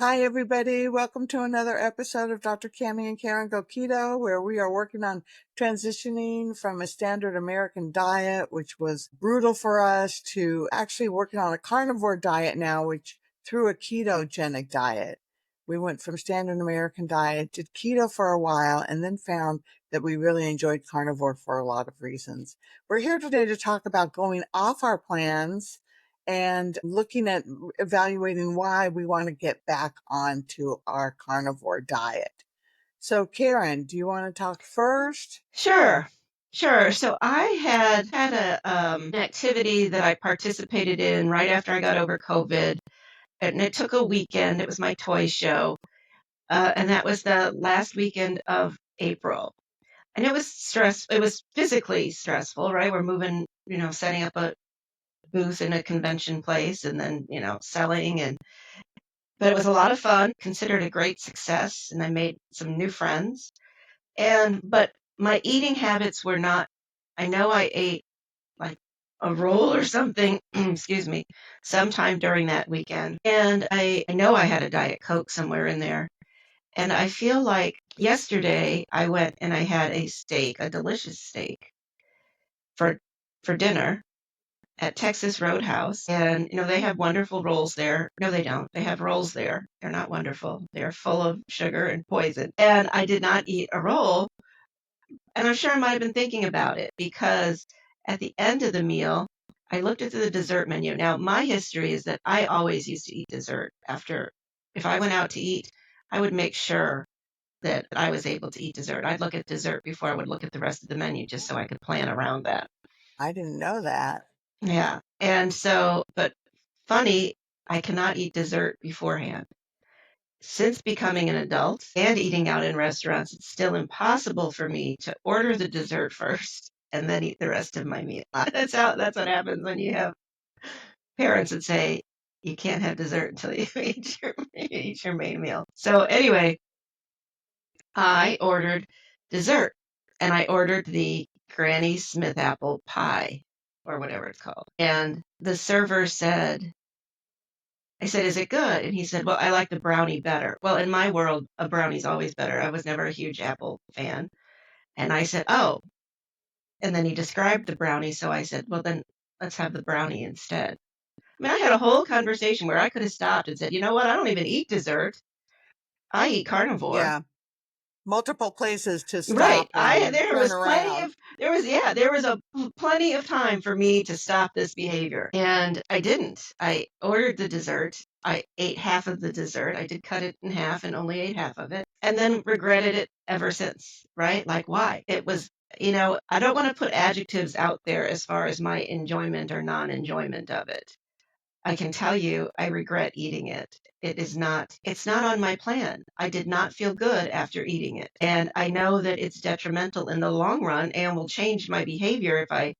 Hi, everybody. Welcome to another episode of Dr. Cammy and Karen Go Keto, where we are working on transitioning from a standard American diet, which was brutal for us, to actually working on a carnivore diet now, which through a ketogenic diet. We went from standard American diet, did keto for a while, and then found that we really enjoyed carnivore for a lot of reasons. We're here today to talk about going off our plans and looking at evaluating why we want to get back onto our carnivore diet. So, Karen, do you want to talk first? Sure, sure. So I had an activity that I participated in right after I got over COVID, and it took a weekend. It was my toy show, and that was the last weekend of April. And it was stress. It was physically stressful, right? We're moving, setting up a booth in a convention place, and then selling, but it was a lot of fun. Considered a great success, and I made some new friends. But my eating habits were not. I know I ate like a roll or something, excuse me, sometime during that weekend. And I know I had a Diet Coke somewhere in there. And I feel like yesterday I went and I had a steak, a delicious steak for dinner at Texas Roadhouse. And they have wonderful rolls there. No, they don't. They have rolls there. They're not wonderful. They're full of sugar and poison. And I did not eat a roll. And I'm sure I might have been thinking about it because at the end of the meal, I looked at the dessert menu. Now, my history is that I always used to eat dessert after, if I went out to eat, I would make sure that I was able to eat dessert. I'd look at dessert before I would look at the rest of the menu just so I could plan around that. I didn't know that. Yeah. And so, but funny, I cannot eat dessert beforehand. Since becoming an adult and eating out in restaurants, it's still impossible for me to order the dessert first and then eat the rest of my meal. That's what happens when you have parents that say you can't have dessert until you eat your main meal. So anyway, I ordered dessert and I ordered the Granny Smith apple pie or whatever it's called. And the server said, I said, "Is it good?" And he said, "Well, I like the brownie better." Well, in my world, a brownie's always better. I was never a huge apple fan. And I said, "Oh." And then he described the brownie, so I said, "Well, then let's have the brownie instead." I mean, I had a whole conversation where I could have stopped and said, "You know what? I don't even eat dessert. I eat carnivore." Yeah, multiple places to Right. stop I and there turn was plenty around. of there was a plenty of time for me to stop this behavior. And I didn't. I ordered the dessert. I ate half of the dessert. I did cut it in half and only ate half of it. And then regretted it ever since, right? Like why? It was, I don't want to put adjectives out there as far as my enjoyment or non-enjoyment of it. I can tell you I regret eating it. It's not on my plan. I did not feel good after eating it. And I know that it's detrimental in the long run and will change my behavior if I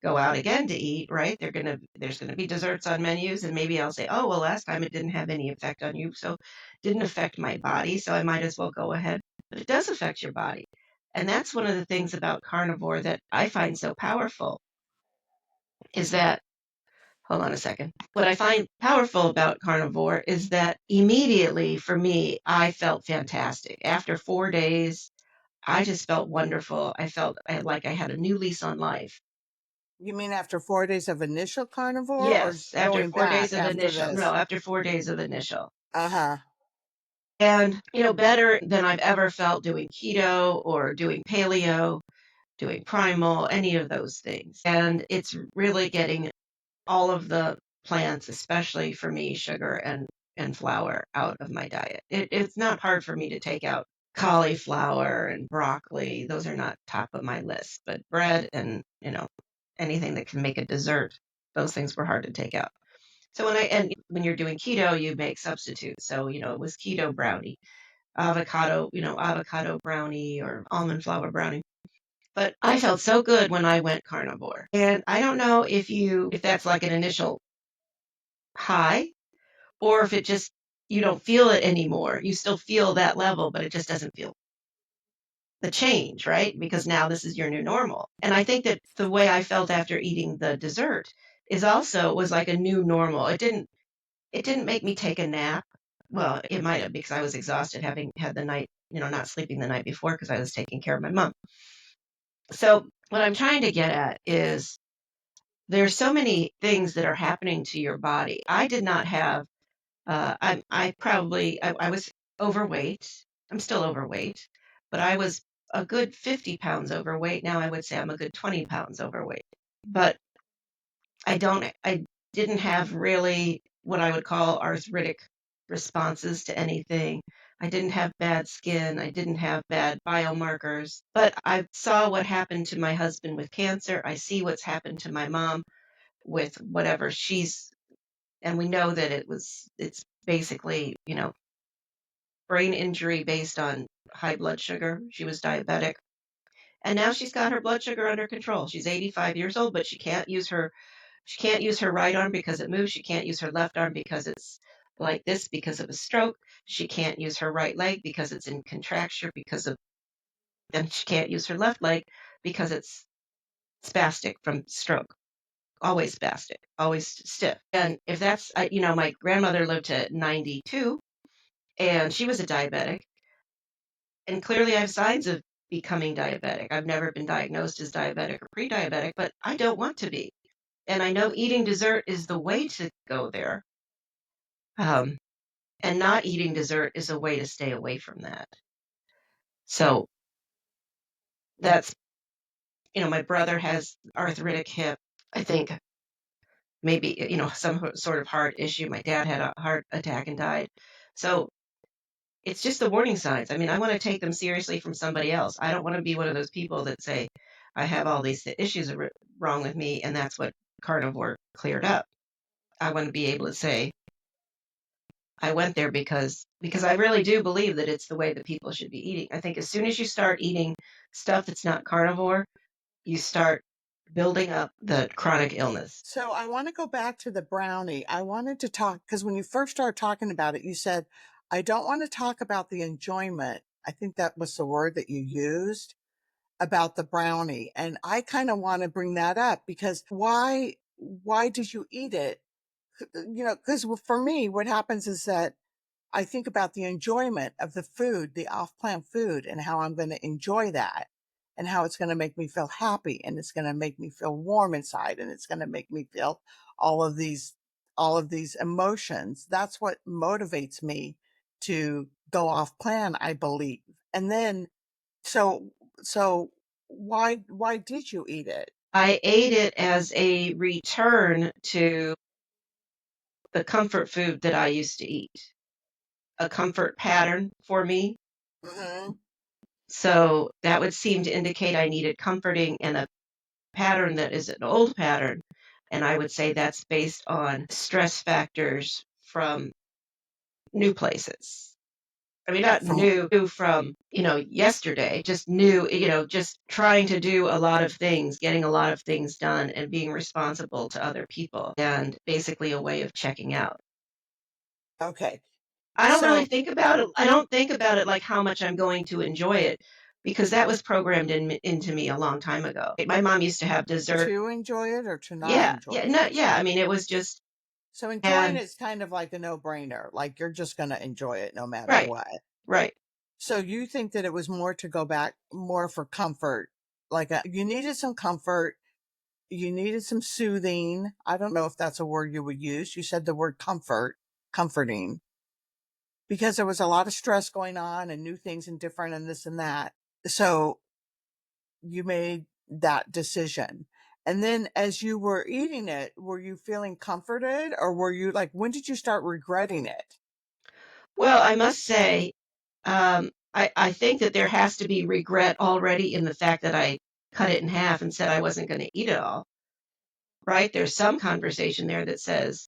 go out again to eat, right? There's gonna be desserts on menus and maybe I'll say, "Oh, well, last time it didn't have any effect on you, so it didn't affect my body, so I might as well go ahead." But it does affect your body. And that's one of the things about carnivore that I find so powerful is that hold on a second. What I find powerful about carnivore is that immediately for me, I felt fantastic. After 4 days, I just felt wonderful. Like I had a new lease on life. You mean after 4 days of initial carnivore or Yes, after going four days back of after initial. No, this? after 4 days of initial. Uh-huh. And, better than I've ever felt doing keto or doing paleo, doing primal, any of those things. And it's really getting all of the plants, especially for me, sugar and flour out of my diet. It's not hard for me to take out cauliflower and broccoli. Those are not top of my list, but bread and, anything that can make a dessert, those things were hard to take out. So when you're doing keto, you make substitutes. So, it was keto brownie, avocado brownie or almond flour brownie. But I felt so good when I went carnivore. And I don't know if that's like an initial high or if it just, you don't feel it anymore. You still feel that level, but it just doesn't feel the change, right? Because now this is your new normal. And I think that the way I felt after eating the dessert was like a new normal. It didn't make me take a nap. Well, it might have because I was exhausted having had the night, not sleeping the night before because I was taking care of my mom. So, what I'm trying to get at is there's so many things that are happening to your body. I did not have, I was overweight. I'm still overweight, but I was a good 50 pounds overweight. Now I would say I'm a good 20 pounds overweight. But I didn't have really what I would call arthritic responses to anything. I didn't have bad skin. I didn't have bad biomarkers. But I saw what happened to my husband with cancer. I see what's happened to my mom with whatever and we know that it's basically, brain injury based on high blood sugar. She was diabetic. And now she's got her blood sugar under control. She's 85 years old, but she can't use her right arm because it moves. She can't use her left arm because it's like this because of a stroke. She can't use her right leg because it's in contracture and she can't use her left leg because it's spastic from stroke. Always spastic, always stiff. And if that's, my grandmother lived to 92 and she was a diabetic. And clearly I have signs of becoming diabetic. I've never been diagnosed as diabetic or pre-diabetic, but I don't want to be. And I know eating dessert is the way to go there. Um, and not eating dessert is a way to stay away from that. So that's, my brother has arthritic hip. I think maybe, some sort of heart issue. My dad had a heart attack and died. So it's just the warning signs. I mean, I want to take them seriously from somebody else. I don't want to be one of those people that say, I have all these issues wrong with me, and that's what carnivore cleared up. I want to be able to say, I went there because I really do believe that it's the way that people should be eating. I think as soon as you start eating stuff that's not carnivore, you start building up the chronic illness. So I want to go back to the brownie. I wanted to talk because when you first started talking about it, you said, I don't want to talk about the enjoyment. I think that was the word that you used about the brownie. And I kind of want to bring that up because why did you eat it? Because for me, what happens is that I think about the enjoyment of the food, the off-plan food, and how I'm going to enjoy that and how it's going to make me feel happy and it's going to make me feel warm inside and it's going to make me feel all of these all of these emotions. That's what motivates me to go off plan, I believe. And then so so why did you eat it? I ate it as a return to the comfort food that I used to eat, a comfort pattern for me. Mhm. So that would seem to indicate I needed comforting and a pattern that is an old pattern. And I would say that's based on stress factors from new places. I mean, not From new from, yesterday, just new, just trying to do a lot of things, getting a lot of things done and being responsible to other people and basically a way of checking out. okay. I don't really So think about it. I don't think about it like how much I'm going to enjoy it because that was programmed into me a long time ago. My mom used to have dessert. to enjoy it or to not Yeah, enjoy yeah, no, it? yeah. I mean, it was just So enjoying and it's kind of like a no-brainer. Like you're just going to enjoy it no matter right, what. right. So you think that it was more to go back more for comfort. You needed some comfort, you needed some soothing. I don't know if that's a word you would use. You said the word comfort, comforting, because there was a lot of stress going on and new things and different and this and that. So you made that decision. And then as you were eating it, were you feeling comforted or were you like, when did you start regretting it? Well, I must say, I think that there has to be regret already in the fact that I cut it in half and said I wasn't going to eat it all. Right? There's some conversation there that says,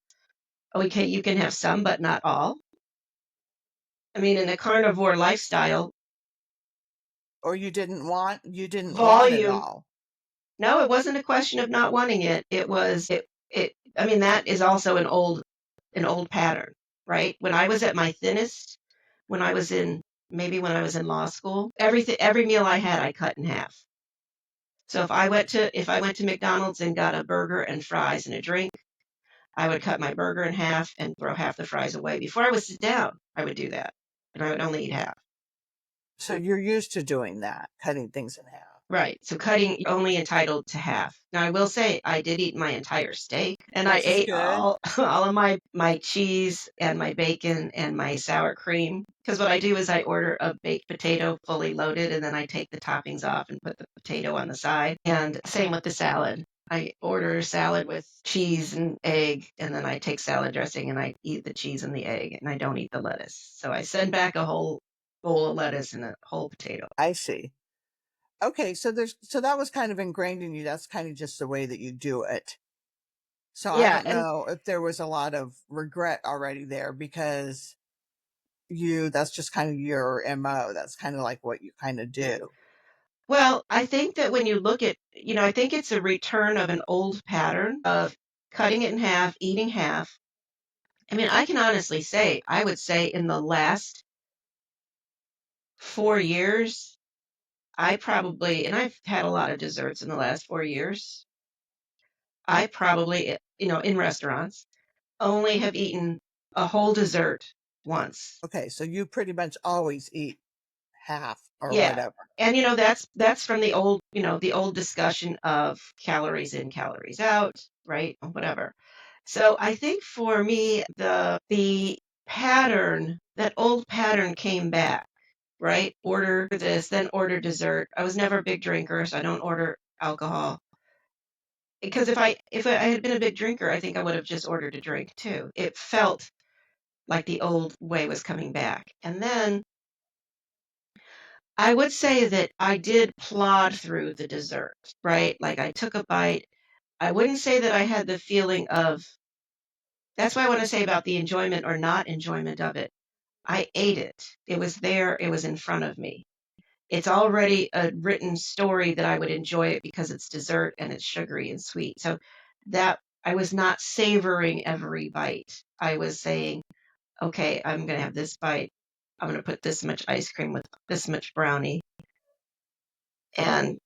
okay, you can have some, but not all. I mean, in a carnivore lifestyle, Or you didn't want it volume. all? No, it wasn't a question of not wanting it. It was it. I mean, that is also an old pattern, right? When I was at my thinnest, when I was in maybe when I was in law school, every meal I had, I cut in half. So if I went to McDonald's and got a burger and fries and a drink, I would cut my burger in half and throw half the fries away. Before I would sit down, I would do that, and I would only eat half. So you're used to doing that, cutting things in half. Right. So cutting, you're only entitled to half. Now I will say I did eat my entire steak and I Which is ate good. all of my cheese and my bacon and my sour cream. Because what I do is I order a baked potato fully loaded and then I take the toppings off and put the potato on the side. And same with the salad. I order salad with cheese and egg, and then I take salad dressing and I eat the cheese and the egg, and I don't eat the lettuce. So I send back a whole bowl of lettuce and a whole potato. I see. Okay, so that was kind of ingrained in you. That's kind of just the way that you do it. So I Yeah, don't and know if there was a lot of regret already there because that's just kind of your MO. That's kind of like what you kind of do. well, I think that when you look at, I think it's a return of an old pattern of cutting it in half, eating half. I mean, I can honestly say, I would say in the last 4 years, and I've had a lot of desserts in the last 4 years. I probably, in restaurants, only have eaten a whole dessert once. Okay, so you pretty much always eat half or Yeah. whatever. And that's from the old discussion of calories in, calories out, right? Whatever. So I think for me, the pattern, that old pattern came back, right? Order this, then order dessert. I was never a big drinker, so I don't order alcohol. Because if I had been a big drinker, I think I would have just ordered a drink too. It felt like the old way was coming back. And then I would say that I did plod through the dessert, right? Like I took a bite. I wouldn't say that I had the feeling of, that's why I want to say about the enjoyment or not enjoyment of it. I ate it. It was there. It was in front of me. It's already a written story that I would enjoy it because it's dessert and it's sugary and sweet. So that I was not savoring every bite. I was saying, okay, I'm going to have this bite. I'm going to put this much ice cream with this much brownie, and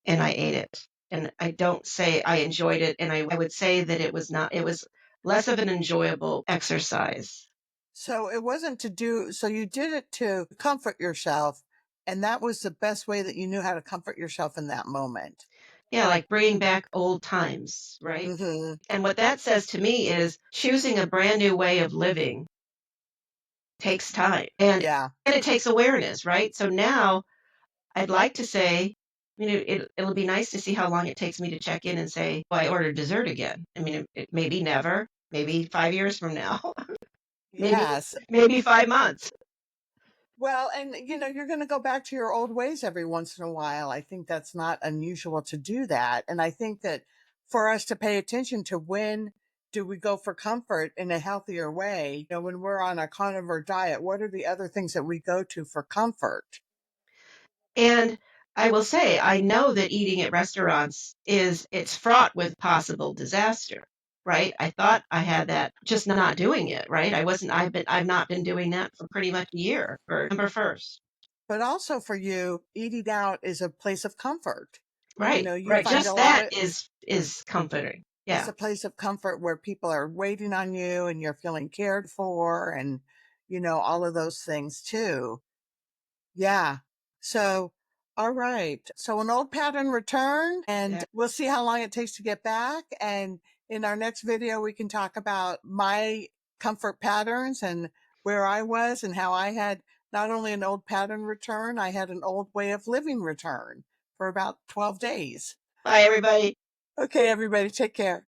I ate it. And I don't say I enjoyed it, and I would say that it was less of an enjoyable exercise. So it wasn't so you did it to comfort yourself. And that was the best way that you knew how to comfort yourself in that moment. Yeah, like bringing back old times, right? Hmm. And what that says to me is choosing a brand new way of living takes time, Yeah. and it takes awareness, right? So now I'd like to say, it'll be nice to see how long it takes me to check in and say, well, I ordered dessert again. I mean, it maybe never, maybe 5 years from now, maybe Yes. 5 months. Well, and you're going to go back to your old ways every once in a while. I think that's not unusual to do that. And I think that for us to pay attention to when do we go for comfort in a healthier way, when we're on a carnivore diet, what are the other things that we go to for comfort? And I will say, I know that eating at restaurants it's fraught with possible disaster, right? I thought I had that just not doing it, right? I've not been doing that for pretty much a year, for November 1st. But also for you, eating out is a place of comfort. Right, You right. find a Just lot that of is comforting. It's Yeah. a place of comfort where people are waiting on you and you're feeling cared for and, all of those things too. Yeah. So, all right. So an old pattern return and That we'll see how long it takes to get back. And in our next video, we can talk about my comfort patterns and where I was and how I had not only an old pattern return, I had an old way of living return for about 12 days. Bye, everybody. Okay, everybody, take care.